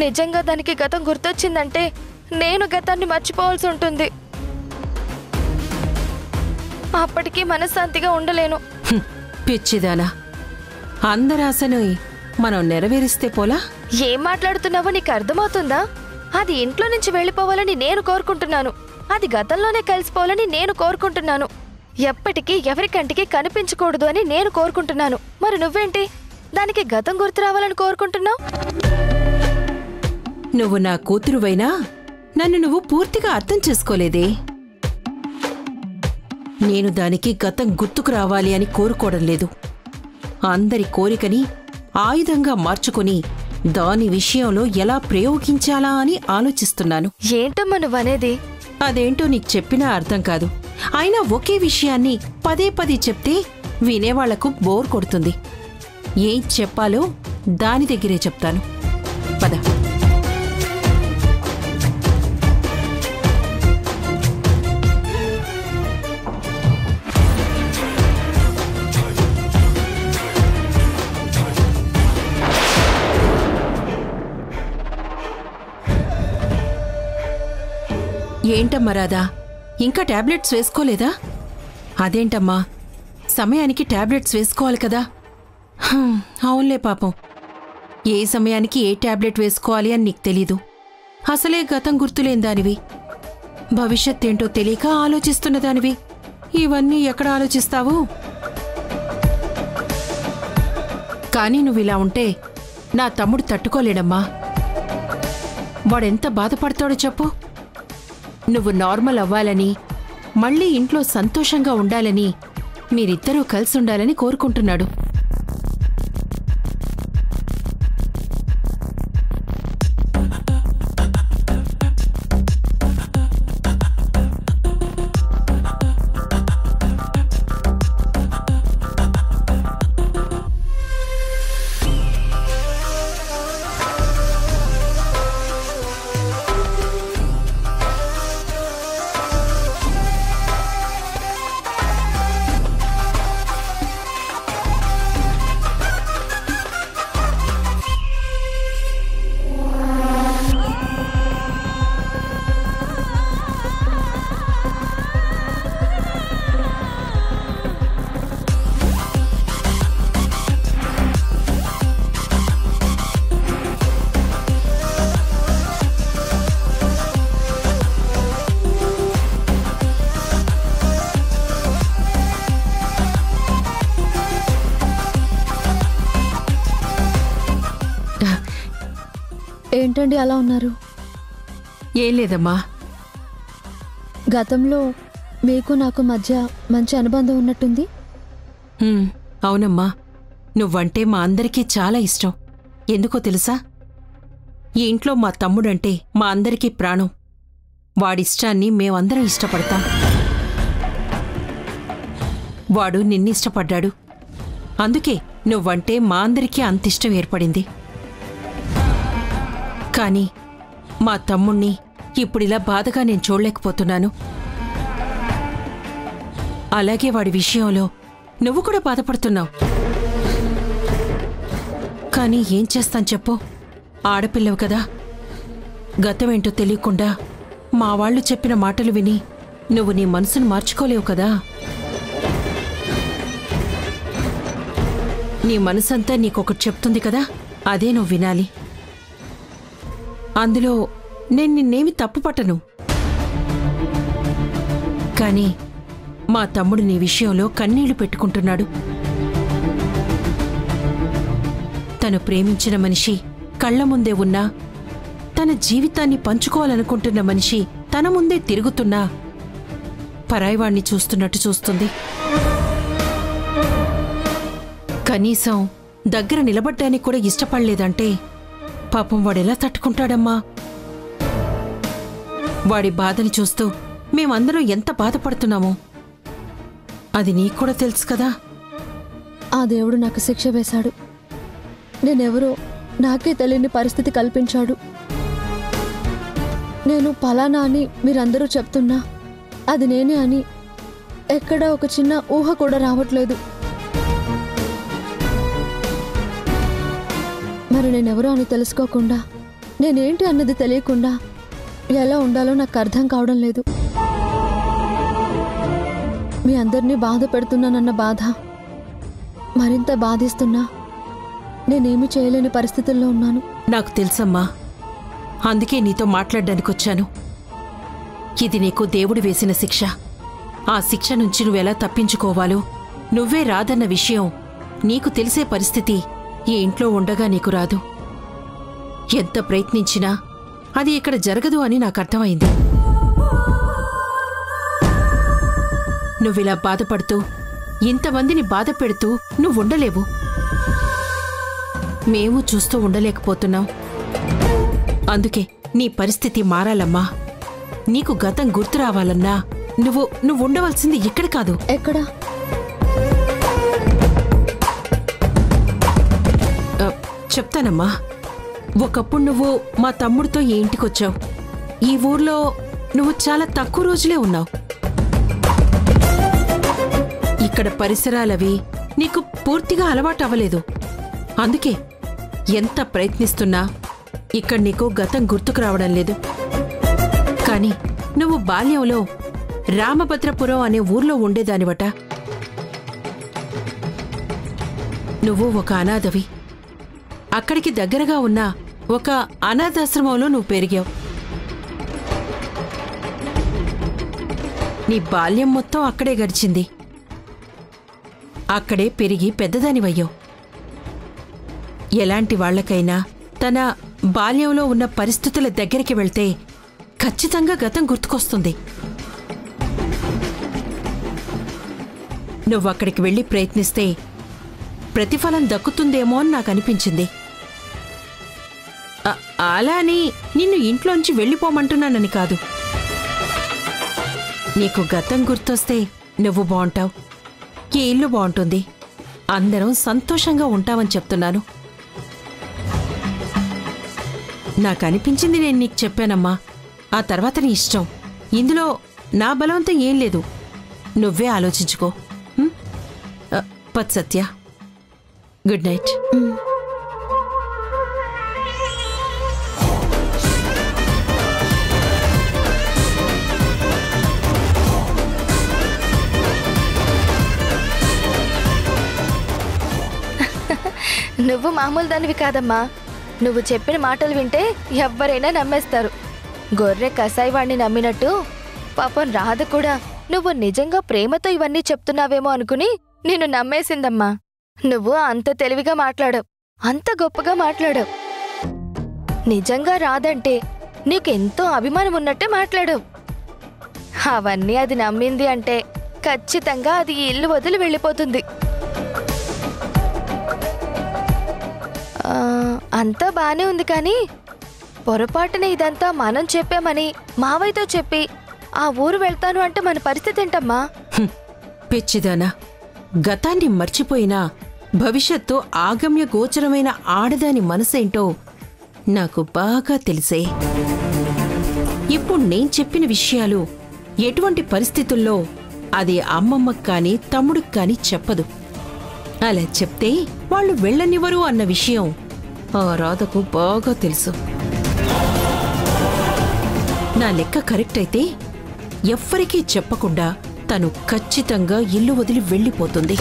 నిజంగా దానికి గతం గుర్తొచ్చిందంటే నేను గతాన్ని మర్చిపోవాల్సి ఉంటుంది. అప్పటికి మనశ్శాంతిగా ఉండలేను. పిచ్చిదానా, అందరాశను మనం నెరవేరిస్తే పోలా? ఏం మాట్లాడుతున్నావో నీకు అర్థమవుతుందా? అది ఇంట్లో నుంచి వెళ్ళిపోవాలని నేను కోరుకుంటున్నాను. అది గతంలోనే కలిసిపోవాలని నేను కోరుకుంటున్నాను. ఎప్పటికీ ఎవరి కంటికి కనిపించకూడదు అని నేను కోరుకుంటున్నాను. మరి నువ్వేంటి దానికి గతం గుర్తు రావాలని కోరుకుంటున్నావు? నువ్వు నా కూతురువైనా నన్ను నువ్వు పూర్తిగా అర్థం చేసుకోలేదే. నేను దానికి గతం గుర్తుకు రావాలి అని కోరుకోవడం లేదు. అందరి కోరికని ఆయుధంగా మార్చుకుని దాని విషయంలో ఎలా ప్రయోగించాలా అని ఆలోచిస్తున్నాను. ఏంటమ్మా నువ్వనేది? అదేంటో నీకు చెప్పినా అర్థం కాదు. అయినా ఒకే విషయాన్ని పదే పదే చెప్తే వినేవాళ్లకు బోర్ కొడుతుంది. ఏం చెప్పాలో దాని దగ్గరే చెప్తాను. పద. ఏంటమ్మా రాధా, ఇంకా టాబ్లెట్స్ వేసుకోలేదా? అదేంటమ్మా, సమయానికి టాబ్లెట్స్ వేసుకోవాలి కదా. అవునులే పాపం, ఏ సమయానికి ఏ టాబ్లెట్ వేసుకోవాలి అని నీకు తెలీదు. అసలే గతం గుర్తులేని దానివి, భవిష్యత్ ఏంటో తెలియక ఆలోచిస్తున్న దానివి. ఇవన్నీ ఎక్కడ ఆలోచిస్తావు? కానీ నువ్విలా ఉంటే నా తమ్ముడు తట్టుకోలేడమ్మా. వాడెంత బాధపడతాడో చెప్పు. నువ్వు నార్మల్ అవ్వాలని, మళ్ళీ ఇంట్లో సంతోషంగా ఉండాలని, మీరిద్దరూ కలిసి ఉండాలని కోరుకుంటున్నాడు. ఏంటండి అలా ఉన్నారు? ఏం లేదమ్మా. గతంలో మీకు నాకు మధ్య మంచి అనుబంధం ఉన్నట్టుంది. అవునమ్మా, నువ్వంటే మా అందరికీ చాలా ఇష్టం. ఎందుకో తెలుసా? ఈ ఇంట్లో మా తమ్ముడంటే మా అందరికీ ప్రాణం. వాడిష్టాన్ని మేమందరం ఇష్టపడతాం. వాడు నిన్నిష్టపడ్డాడు. అందుకే నువ్వంటే మా అందరికీ అంతిష్టం ఏర్పడింది. కానీ మా తమ్ముణ్ణి ఇప్పుడిలా బాధగా నేను చూడలేకపోతున్నాను. అలాగే వాడి విషయంలో నువ్వు కూడా బాధపడుతున్నావు. కానీ ఏం చేస్తాను చెప్పు? ఆడపిల్లవు కదా. గతమేంటో తెలియకుండా మా వాళ్ళు చెప్పిన మాటలు విని నువ్వు నీ మనసును మార్చుకోలేవు కదా. నీ మనసంతా నీకొకటి చెప్తుంది కదా, అదే నువ్వు వినాలి. అందులో నేను నిన్నేమి తప్పు పట్టను. కానీ మా తమ్ముడు నీ విషయంలో కన్నీళ్లు పెట్టుకుంటున్నాడు. తను ప్రేమించిన మనిషి కళ్ల ముందే ఉన్నా, తన జీవితాన్ని పంచుకోవాలనుకుంటున్న మనిషి తన ముందే తిరుగుతున్నా పరాయివాణ్ణి చూస్తున్నట్టు చూస్తుంది. కనీసం దగ్గర నిలబడ్డానికి కూడా ఇష్టపడలేదంటే పాపం వాడెలా తట్టుకుంటాడమ్మా? వాడి బాధని చూస్తూ మేమందరం ఎంత బాధపడుతున్నామో అది నీకు కూడా తెలుసు కదా. ఆ దేవుడు నాకు శిక్ష వేశాడు. నేనెవరో నాకే తెలియని పరిస్థితి కల్పించాడు. నేను పలానా అని మీరందరూ చెప్తున్నా అది నేనే అని ఎక్కడా ఒక చిన్న ఊహ కూడా రావట్లేదు. మరి నేనెవరో అని తెలుసుకోకుండా, నేనేంటి అన్నది తెలియకుండా ఎలా ఉండాలో నాకు అర్థం కావడం లేదు. మీ అందరినీ బాధ పెడుతున్నానన్న బాధ మరింత బాధిస్తున్నా నేనేమీ చేయలేని పరిస్థితుల్లో ఉన్నాను. నాకు తెలుసమ్మా, అందుకే నీతో మాట్లాడడానికి వచ్చాను. ఇది నీకు దేవుడు వేసిన శిక్ష. ఆ శిక్ష నుంచి నువ్వెలా తప్పించుకోవాలో నువ్వే రాదన్న విషయం నీకు తెలిసే పరిస్థితి ఈ ఇంట్లో ఉండగా నీకు రాదు. ఎంత ప్రయత్నించినా అది ఇక్కడ జరగదు అని నాకు అర్థమైంది. నువ్విలా బాధపడుతూ ఇంతమందిని బాధ పెడుతూ నువ్వుండలేవు. మేము చూస్తూ ఉండలేకపోతున్నాం. అందుకే నీ పరిస్థితి మారాలమ్మా. నీకు గతం గుర్తు రావాలన్నా నువ్వు ఉండవలసింది ఇక్కడ కాదు. ఎక్కడ? చెప్తానమ్మా. ఒకప్పుడు నువ్వు మా తమ్ముడితో ఈ ఇంటికొచ్చావు. ఈ ఊర్లో నువ్వు చాలా తక్కువ రోజులే ఉన్నావు. ఇక్కడ పరిసరాలవి నీకు పూర్తిగా అలవాటు అవ్వలేదు. అందుకే ఎంత ప్రయత్నిస్తున్నా ఇక్కడ నీకు గతం గుర్తుకు రావడం లేదు. కాని నువ్వు బాల్యంలో రామభద్రపురం అనే ఊర్లో ఉండేదానివట. నువ్వు ఒక అనాథవి. అక్కడికి దగ్గరగా ఉన్న ఒక అనాథాశ్రమంలో నువ్వు పెరిగావు. నీ బాల్యం మొత్తం అక్కడే గడిచింది. అక్కడే పెరిగి పెద్దదానివయ్యావు. ఎలాంటి వాళ్లకైనా తన బాల్యంలో ఉన్న పరిస్థితుల దగ్గరికి వెళ్తే ఖచ్చితంగా గతం గుర్తుకొస్తుంది. నువ్వక్కడికి వెళ్ళి ప్రయత్నిస్తే ప్రతిఫలం దక్కుతుందేమో అని నాకు అనిపించింది. అలా అని నిన్ను ఇంట్లోంచి వెళ్ళిపోమంటున్నానని కాదు. నీకు గతం గుర్తొస్తే నువ్వు బావుంటావు, ఈ ఇల్లు బావుంటుంది, అందరం సంతోషంగా ఉంటామని చెప్తున్నాను. నాకనిపించింది నేను నీకు చెప్పానమ్మా. ఆ తర్వాత నీ ఇష్టం. ఇందులో నా బలవంతం ఏం లేదు. నువ్వే ఆలోచించుకో. పత్ సత్య, గుడ్ నైట్. నువ్వు మామూలు దానివి కాదమ్మా. నువ్వు చెప్పిన మాటలు వింటే ఎవ్వరైనా నమ్మేస్తారు. గొర్రె కసాయివాణ్ణి నమ్మినట్టు పాపం రాధ కూడా నువ్వు నిజంగా ప్రేమతో ఇవన్నీ చెప్తున్నావేమో అనుకుని నిన్ను నమ్మేసిందమ్మా. నువ్వు అంత తెలివిగా మాట్లాడావు, అంత గొప్పగా మాట్లాడావు. నిజంగా రాదంటే నీకెంతో అభిమానం ఉన్నట్టే మాట్లాడావు. అవన్నీ అది నమ్మింది అంటే ఖచ్చితంగా అది ఈ ఇల్లు వదిలి వెళ్ళిపోతుంది. అంతా బానే ఉంది, కానీ పొరపాటున ఇదంతా మనం చెప్పామని మావయ్యతో చెప్పి ఆ ఊరు వెళ్తాను అంటే మన పరిస్థితి ఏంటమ్మా? పిచ్చిదానా, గతాన్ని మర్చిపోయినా భవిష్యత్తు ఆగమ్య గోచరమైన ఆడదాని మనసేంటో నాకు బాగా తెలిసే. ఇప్పుడు నేను చెప్పిన విషయాలు ఎటువంటి పరిస్థితుల్లో అది అమ్మమ్మకు కానీ తమ్ముడికి కానీ చెప్పదు. అలా చెప్తే వాళ్ళు వెళ్ళనివ్వరు అన్న విషయం ఆ రాధకు బాగా తెలుసు. నా లెక్క కరెక్ట్ అయితే ఎవ్వరికీ చెప్పకుండా తను ఖచ్చితంగా ఇల్లు వదిలి వెళ్ళిపోతుంది.